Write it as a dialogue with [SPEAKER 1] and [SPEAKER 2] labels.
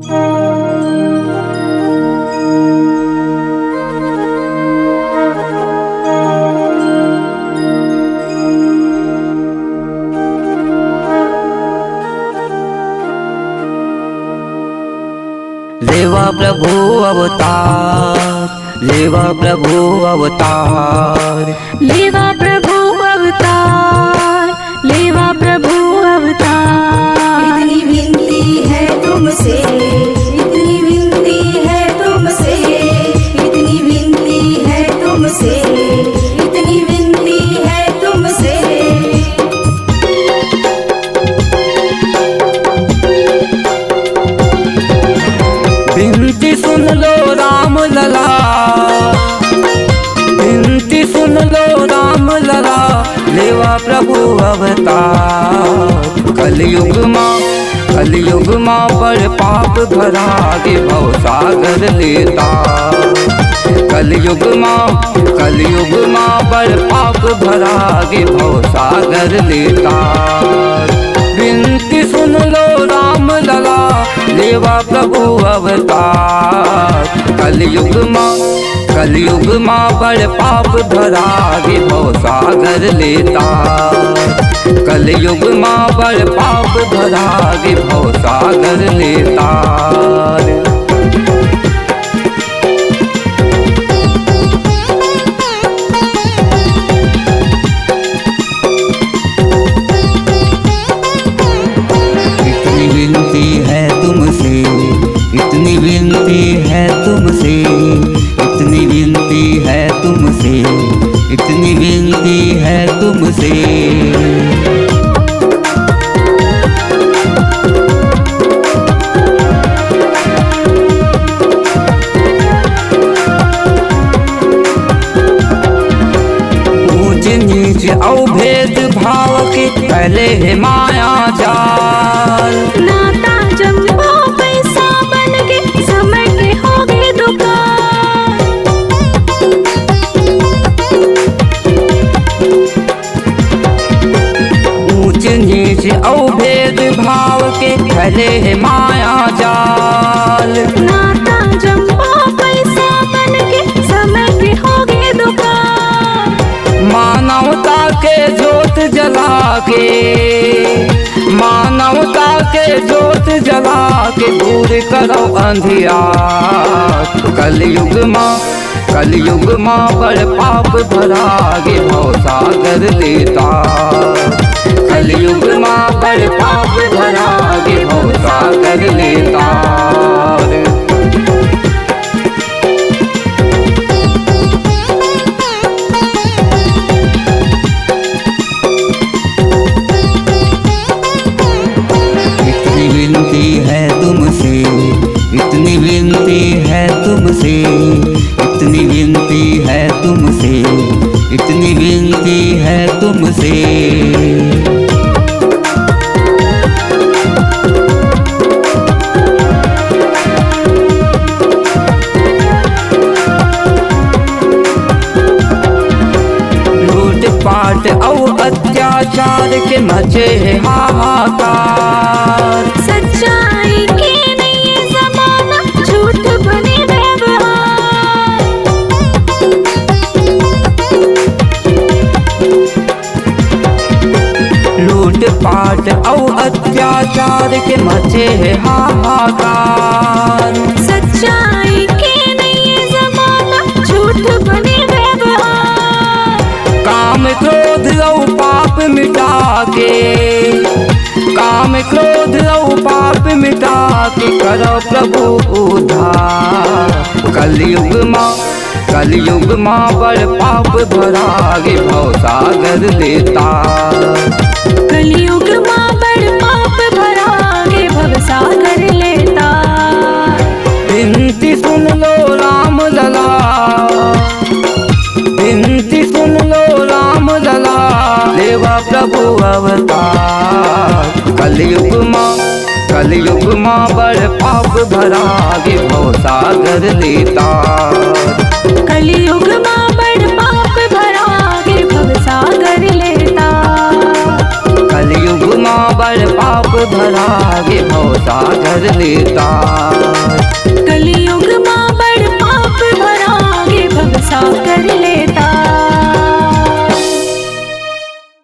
[SPEAKER 1] लेवा प्रभु अवतार, लेवा प्रभु अवतार,
[SPEAKER 2] लेवा प्रभु अवतार, लेवा प्रभु अवतार।
[SPEAKER 3] इतनी विनती है तुमसे, इतनी विनती है तुमसे, इतनी विनती है तुमसे, इतनी विनती है तुमसे।
[SPEAKER 1] विनती सुन लो राम लला, विनती सुन लो राम लला, लेवा प्रभु अवतार। कलयुग माँ पर पाप भरा के भव सागर लेता। कलयुग माँ पर पाप भरा के भव सागर लेता। विनती सुन लो राम लला, लेवा प्रभु अवतार। कलयुग माँ पर पाप भरा के भव सागर लेता। कलयुग माँ पर पाप भरा के भव सागर लेता। इतनी विनती है तुमसे, इतनी विनती है तुमसे, इतनी विनती है तुमसे, इतनी विनती है तुमसे। ऊंच नीच और भेद भाव के पहले है माया जाल।
[SPEAKER 2] नाता जम्बो पैसा बन के समय के हो गए दुकान।
[SPEAKER 1] ऊंच नीच और भेद भाव के पहले है माया जाल।
[SPEAKER 2] नाता जम्बो पैसा बन के समय के हो गए दुकान।
[SPEAKER 1] मानवता के जोत जला के, मानवता के जोत जला के दूर करो अंधियार। कलयुग माँ पर पाप भरा के भव सागर लेता। कलयुग माँ पर पाप भरा के भव सागर लेता। इतनी विनती है तुमसे, इतनी विनती है तुमसे, इतनी विनती है तुमसे, इतनी विनती है तुमसे। लूट पाट और अत्याचार के मचे है हाहाकार।
[SPEAKER 2] सच्चाई के नहीं जमाना, झूठ बने व्यवहार।
[SPEAKER 1] लूट पाट और अत्याचार के मचे है हाहाकार।
[SPEAKER 2] सच्चाई के नहीं जमाना, झूठ बने व्यवहार।
[SPEAKER 1] काम क्रोध और पाप मिटा के, काम क्रोध और पाप मिटा के करो प्रभु उद्धार। कलयुग माँ पर पाप भरा के भव सागर लेता।
[SPEAKER 2] कलयुग माँ पर पाप भरा के भव सागर लेता।
[SPEAKER 1] विनती सुन लो राम लला, विनती सुन लो राम लला, लेवा प्रभु अवतार। कलयुग माँ पर पाप भरा के भव सागर लेता।
[SPEAKER 2] कलयुग माँ पर पाप भरा के भव सागर लेता।
[SPEAKER 1] कलयुग माँ बड़ पाप भरा गे भव सागर लेता।